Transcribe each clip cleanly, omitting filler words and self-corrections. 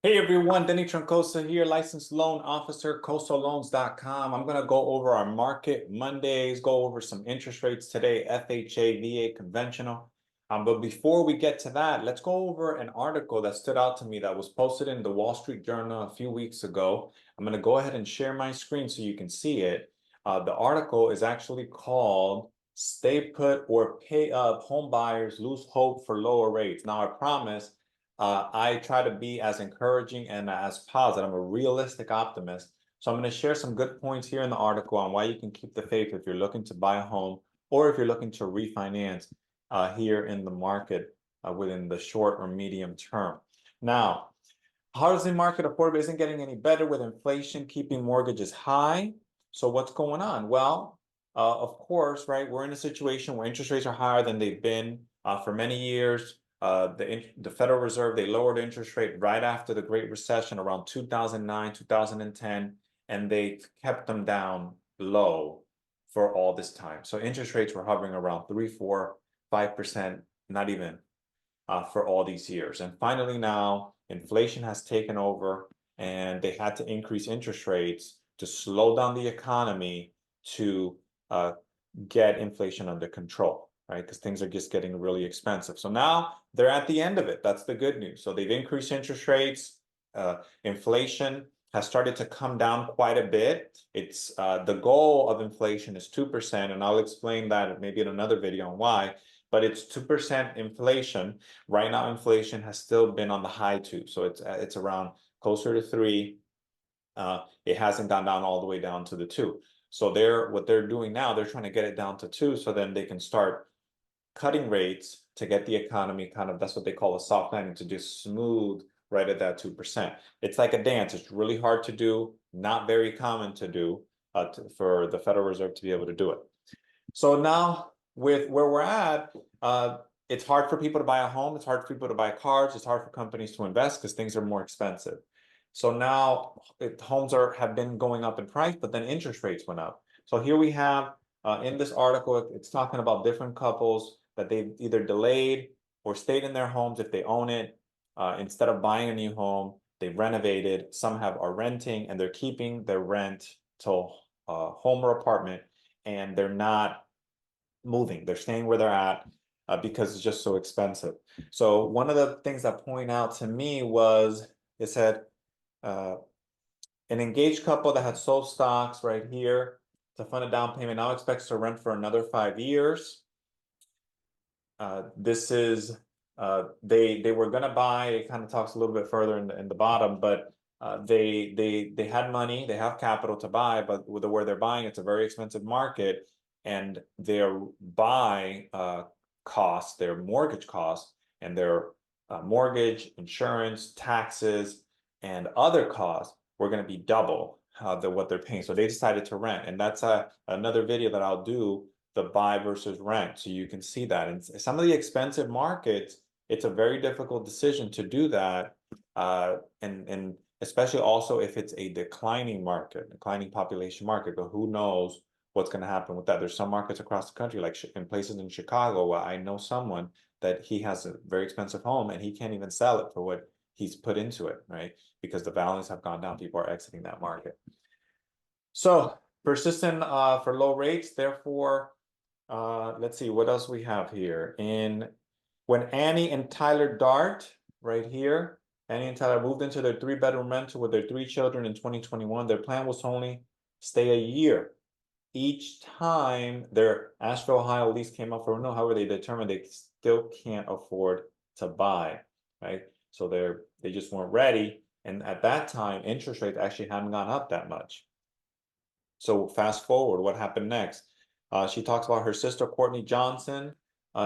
Hey everyone, Denny Troncoso here, licensed loan officer, coastaloans.com. I'm going to go over our market Mondays, go over some interest rates today, FHA, VA, conventional. But before we get to that, let's go over an article that stood out to me that was posted in the Wall Street Journal a few weeks ago. I'm going to go ahead and share my screen so you can see it. The article is actually called Stay Put or Pay Up, Home Buyers Lose Hope for Lower Rates. Now, I promise I try to be as encouraging and as positive. I'm a realistic optimist. So I'm going to share some good points here in the article on why you can keep the faith if you're looking to buy a home or if you're looking to refinance here in the market within the short or medium term. Now, housing market affordability isn't getting any better with inflation keeping mortgages high. So what's going on? Well, of course, right, we're in a situation where interest rates are higher than they've been for many years. The Federal Reserve, they lowered interest rate right after the Great Recession around 2009, 2010, and they kept them down low for all this time. So interest rates were hovering around 3, 4, 5%, not even for all these years. And finally now, inflation has taken over and they had to increase interest rates to slow down the economy to get inflation under control, right? Because things are just getting really expensive. So now they're at the end of it. That's the good news. So they've increased interest rates. Inflation has started to come down quite a bit. It's the goal of inflation is 2%, and I'll explain that maybe in another video on why. But it's 2% inflation. Right now, inflation has still been on the high two, so it's around closer to 3. It hasn't gone down all the way down to the 2. So what they're doing now, they're trying to get it down to 2, so then they can start cutting rates to get the economy kind of, that's what they call a soft landing, to just smooth right at that 2%. It's like a dance. It's really hard to do, not very common to do for the Federal Reserve to be able to do it. So now with where we're at, it's hard for people to buy a home. It's hard for people to buy cars. It's hard for companies to invest because things are more expensive. So now homes have been going up in price, but then interest rates went up. So here we have in this article, it's talking about different couples that they've either delayed or stayed in their homes if they own it. Instead of buying a new home, they've renovated. Some are renting and they're keeping their rent till home or apartment, and they're not moving. They're staying where they're at because it's just so expensive. So one of the things that point out to me was it said uh, an engaged couple that had sold stocks right here to fund a down payment now expects to rent for another 5 years. This is they were gonna buy. It kind of talks a little bit further in the bottom, but they had money, they have capital to buy, but with where they're buying, it's a very expensive market, and their buy costs, their mortgage costs, and their mortgage, insurance, taxes, and other costs were going to be double what they're paying. So they decided to rent, and that's another video that I'll do, the buy versus rent, so you can see that. And some of the expensive markets, it's a very difficult decision to do that, and especially also if it's a declining market, declining population market. But who knows what's going to happen with that? There's some markets across the country, like in places in Chicago, where I know someone that he has a very expensive home and he can't even sell it for what he's put into it, right? Because the values have gone down. People are exiting that market. So persistent for low rates, therefore, let's see what else we have here. When Annie and Tyler Dart, right here, Annie and Tyler moved into their 3-bedroom rental with their 3 children in 2021. Their plan was to only stay a year. Each time their Asheville, Ohio lease came up for renewal, however, they determined they still can't afford to buy, right? So they just weren't ready. And at that time, interest rates actually hadn't gone up that much. So fast forward, what happened next? She talks about her sister, Courtney Johnson.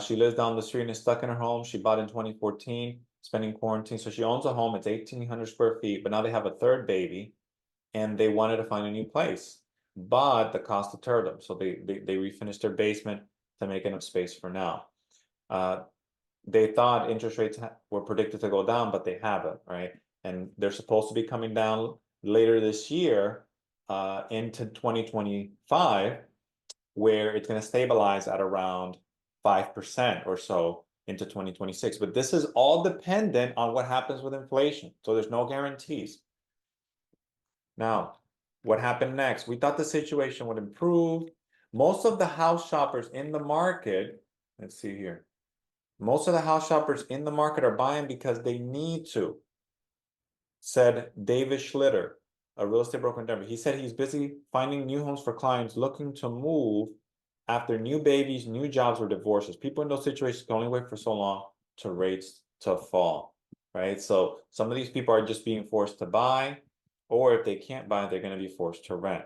She lives down the street and is stuck in her home. She bought in 2014, spending quarantine. So she owns a home. It's 1,800 square feet, but now they have a third baby and they wanted to find a new place. But the cost deterred them. So they refinished their basement to make enough space for now. They thought interest rates were predicted to go down, but they haven't, right? And they're supposed to be coming down later this year into 2025, where it's going to stabilize at around 5% or so into 2026. But this is all dependent on what happens with inflation. So there's no guarantees. Now, what happened next? We thought the situation would improve. Most of the house shoppers in the market, let's see here. Most of the house shoppers in the market are buying because they need to, said David Schlitter, a real estate broker in Denver. He said he's busy finding new homes for clients looking to move after new babies, new jobs, or divorces. People in those situations can only wait for so long to rates to fall, right? So some of these people are just being forced to buy, or if they can't buy, they're going to be forced to rent.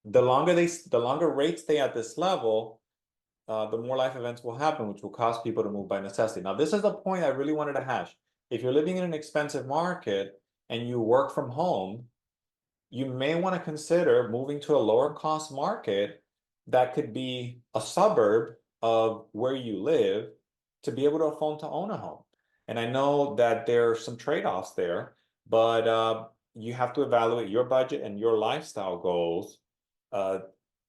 The longer rates stay at this level, the more life events will happen, which will cause people to move by necessity. Now, this is the point I really wanted to hash. If you're living in an expensive market and you work from home, you may want to consider moving to a lower cost market that could be a suburb of where you live to be able to afford to own a home. And I know that there are some trade-offs there, but you have to evaluate your budget and your lifestyle goals uh,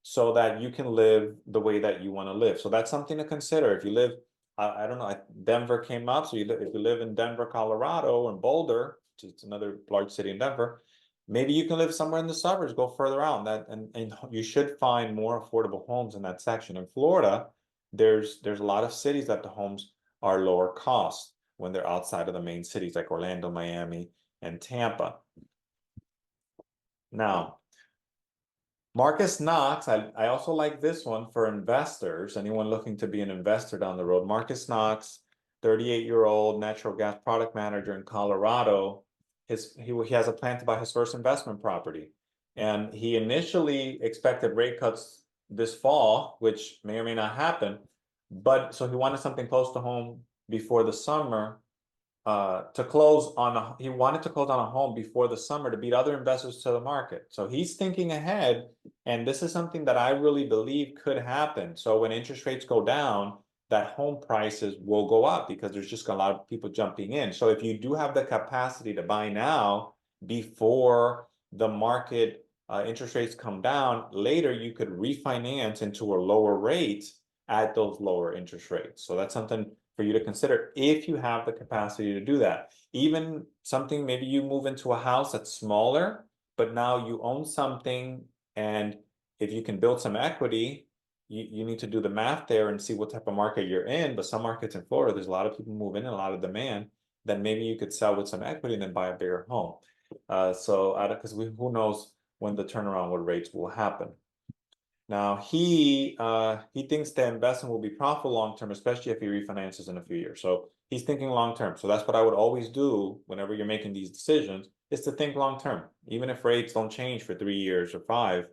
so that you can live the way that you want to live. So that's something to consider. If you live, I don't know, Denver came up. So if you live in Denver, Colorado, and Boulder, which is another large city in Denver, maybe you can live somewhere in the suburbs, go further out, and you should find more affordable homes in that section. In Florida, there's a lot of cities that the homes are lower cost when they're outside of the main cities like Orlando, Miami, and Tampa. Now, Marcus Knox, I also like this one for investors, anyone looking to be an investor down the road. Marcus Knox, 38-year-old natural gas product manager in Colorado. He has a plan to buy his first investment property. And he initially expected rate cuts this fall, which may or may not happen. But so he wanted something close to home before the summer he wanted to close on a home before the summer to beat other investors to the market. So he's thinking ahead, and this is something that I really believe could happen. So when interest rates go down, that home prices will go up because there's just a lot of people jumping in. So if you do have the capacity to buy now before the market interest rates come down, later you could refinance into a lower rate at those lower interest rates. So that's something for you to consider if you have the capacity to do that. Even something, maybe you move into a house that's smaller, but now you own something, and if you can build some equity, you need to do the math there and see what type of market you're in. But some markets in Florida, there's a lot of people moving in, a lot of demand, then maybe you could sell with some equity and then buy a bigger home. Because who knows when the turnaround with rates will happen. Now he thinks the investment will be profitable long term, especially if he refinances in a few years. So he's thinking long term. So that's what I would always do whenever you're making these decisions, is to think long term, even if rates don't change for 3 years or 5,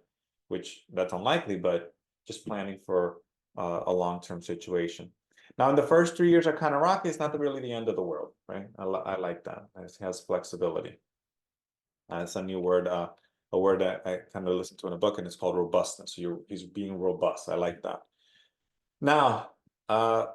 which that's unlikely, but just planning for a long term situation. Now, in the first 3 years are kind of rocky. It's not really the end of the world, right? I like that. It has flexibility. It's a new word. A word that I kind of listened to in a book, and it's called robustness. So he's being robust. I like that. Now,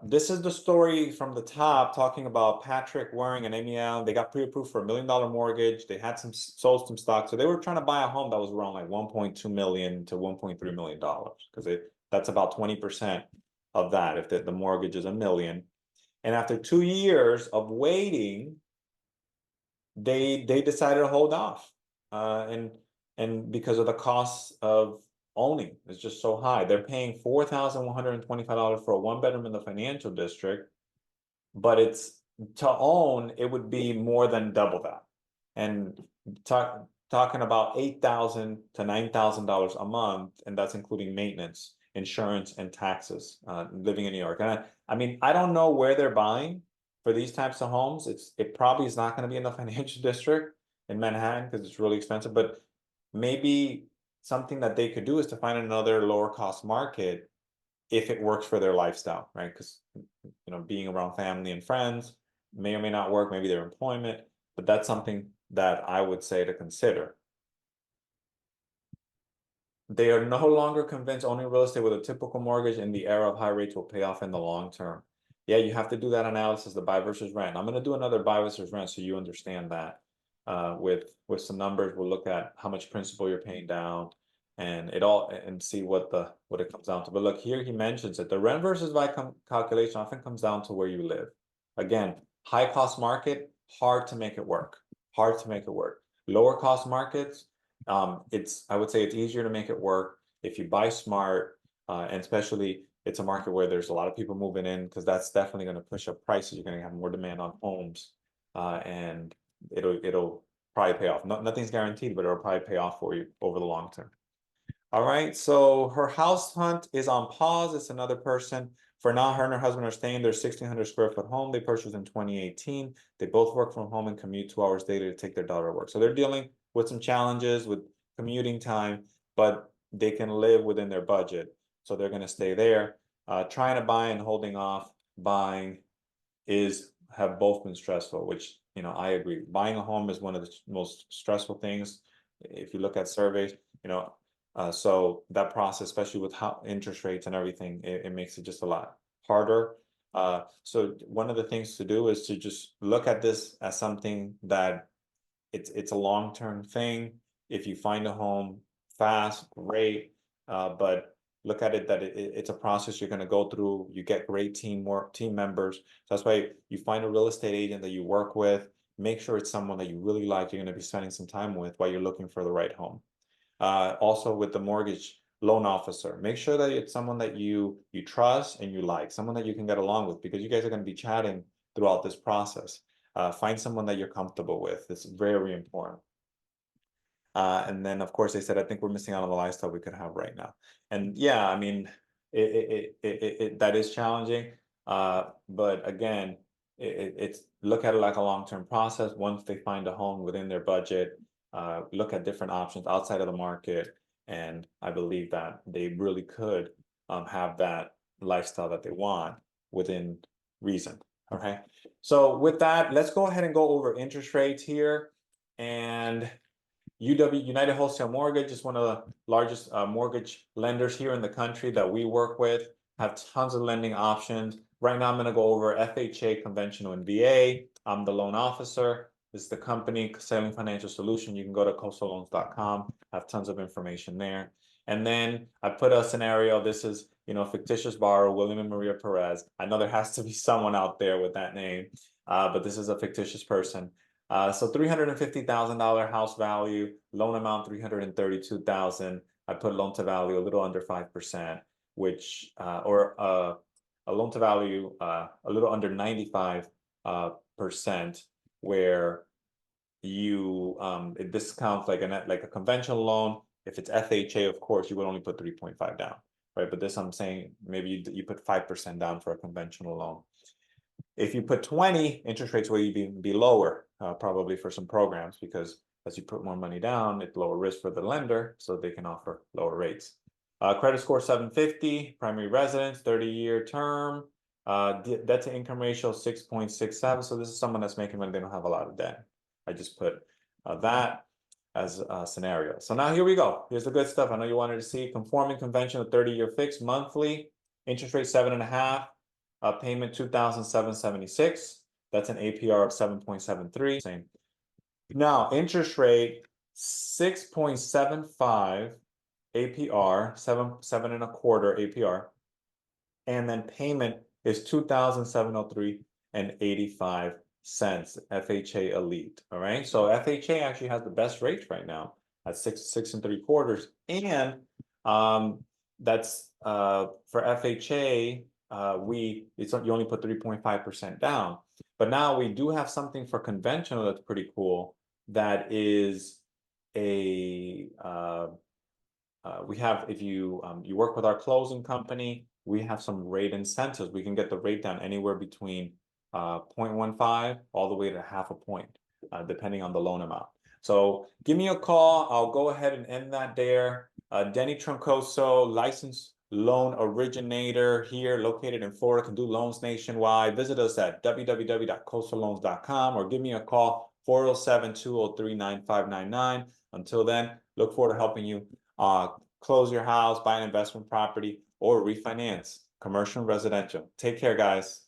this is the story from the top talking about Patrick Waring and Amy Allen. They got pre-approved for $1 million mortgage. They had sold some stock. So they were trying to buy a home that was around like 1.2 million to $1.3 million because that's about 20% of that if the mortgage is $1 million. And after 2 years of waiting, they decided to hold off. And because of the cost of owning is just so high. They're paying $4,125 for a 1-bedroom in the financial district, but it's to own, it would be more than double that. And talking about $8,000 to $9,000 a month, and that's including maintenance, insurance, and taxes, living in New York. And I mean, I don't know where they're buying for these types of homes. It probably is not going to be in the financial district in Manhattan because it's really expensive, but maybe something that they could do is to find another lower cost market if it works for their lifestyle, right? Because being around family and friends may or may not work, maybe their employment, but that's something that I would say to consider. They are no longer convinced owning real estate with a typical mortgage in the era of high rates will pay off in the long term. Yeah, you have to do that analysis, the buy versus rent. I'm going to do another buy versus rent so you understand that. With some numbers, we'll look at how much principal you're paying down, and see what it comes down to. But look, here he mentions it. The rent versus buy calculation often comes down to where you live. Again, high cost market, hard to make it work. Hard to make it work. Lower cost markets, I would say it's easier to make it work if you buy smart, and especially it's a market where there's a lot of people moving in, because that's definitely going to push up prices. You're going to have more demand on homes, and it'll probably pay off. Nothing's guaranteed, but it'll probably pay off for you over the long term. All right, so her house hunt is on pause. It's another person. For now, her and her husband are staying in their 1,600 square foot home they purchased in 2018. They both work from home and commute 2 hours daily to take their daughter to work. So they're dealing with some challenges with commuting time, but they can live within their budget. So they're going to stay there. Trying to buy and holding off buying have both been stressful, which, I agree. Buying a home is one of the most stressful things. If you look at surveys, so that process, especially with how interest rates and everything, it makes it just a lot harder. So one of the things to do is to just look at this as something that it's a long-term thing. If you find a home fast, great, but look at it that it's a process you're going to go through. You get great team members. So that's why you find a real estate agent that you work with. Make sure it's someone that you really like, you're going to be spending some time with while you're looking for the right home. Also with the mortgage loan officer, make sure that it's someone that you trust and you like, someone that you can get along with, because you guys are going to be chatting throughout this process. Find someone that you're comfortable with. It's very important. And then, of course, they said, I think we're missing out on the lifestyle we could have right now. And yeah, I mean, that is challenging. But again, it's look at it like a long-term process. Once they find a home within their budget, look at different options outside of the market. And I believe that they really could have that lifestyle that they want within reason. Okay. So with that, let's go ahead and go over interest rates here. And United Wholesale Mortgage is one of the largest mortgage lenders here in the country that we work with, have tons of lending options. Right now, I'm going to go over FHA, conventional, and VA. I'm the loan officer. This is the company, Selling Financial Solution. You can go to coastaloans.com, have tons of information there. And then I put a scenario. This is, fictitious borrower, William and Maria Perez. I know there has to be someone out there with that name, but this is a fictitious person. So $350,000 house value, loan amount $332,000. I put loan to value a little under 5%, which or a loan to value a little under 95%, where you it discounts like a conventional loan. If it's FHA, of course, you would only put 3.5 down, right? But this, I'm saying maybe you put 5% down for a conventional loan. If you put 20, interest rates will even be lower, probably for some programs, because as you put more money down, it's lower risk for the lender, so they can offer lower rates. Credit score 750, primary residence, 30-year term, debt to income ratio 6.67. So this is someone that's making money, they don't have a lot of debt. I just put that as a scenario. So now here we go. Here's the good stuff. I know you wanted to see conforming conventional 30-year fixed monthly, interest rate 7.5. Payment $2,776. That's an APR of 7.73. Same. Now, interest rate 6.75 APR, 7.25 APR, and then payment is $2,703.85. FHA Elite. All right. So FHA actually has the best rates right now at 6.75, and that's for FHA. You only put 3.5% down, but now we do have something for conventional that's pretty cool. That is we have, if you work with our closing company, we have some rate incentives. We can get the rate down anywhere between 0.15 all the way to 0.5 point, depending on the loan amount. So give me a call. I'll go ahead and end that there. Denny Troncoso, licensed loan originator here, located in Florida, can do loans nationwide. Visit us at www.coastaloans.com or give me a call, 407-203-9599. Until then, look forward to helping you close your house, buy an investment property, or refinance commercial and residential. Take care, guys.